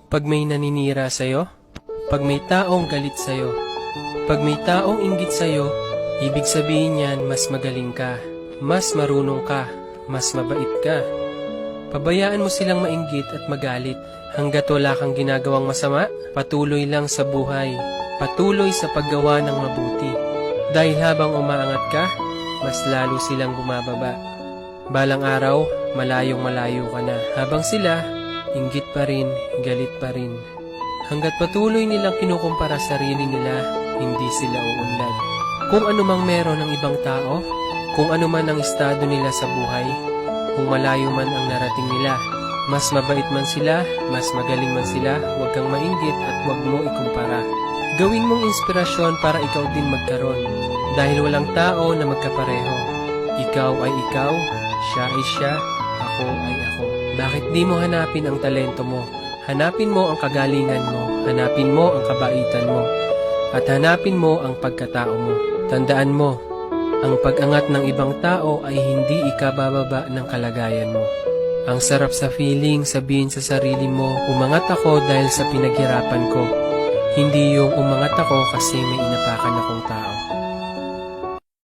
Pag may naninira sa'yo, pag may taong galit sa'yo, pag may taong inggit sa'yo, ibig sabihin niyan mas magaling ka, mas marunong ka, mas mabait ka. Pabayaan mo silang mainggit at magalit. Hanggat wala kang ginagawang masama, patuloy lang sa buhay, patuloy sa paggawa ng mabuti. Dahil habang umaangat ka, mas lalo silang bumababa. Balang araw, malayong malayo ka na. Habang sila, inggit pa rin, galit pa rin. Hanggat patuloy nilang kinukumpara sarili nila, hindi sila uunlad. Kung ano mang meron ng ibang tao, kung ano man ang estado nila sa buhay, kung malayo man ang narating nila, mas mabait man sila, mas magaling man sila, huwag kang mainggit at huwag mo ikumpara. Gawin mong inspirasyon para ikaw din magkaroon, dahil walang tao na magkapareho. Ikaw ay ikaw, siya ay siya, ako ay ako. Bakit di mo hanapin ang talento mo? Hanapin mo ang kagalingan mo, hanapin mo ang kabaitan mo, at hanapin mo ang pagkatao mo. Tandaan mo, ang pag-angat ng ibang tao ay hindi ikabababa ng kalagayan mo. Ang sarap sa feeling sabihin sa sarili mo, umangat ako dahil sa pinaghirapan ko, hindi yung umangat ako kasi may inapakan akong tao.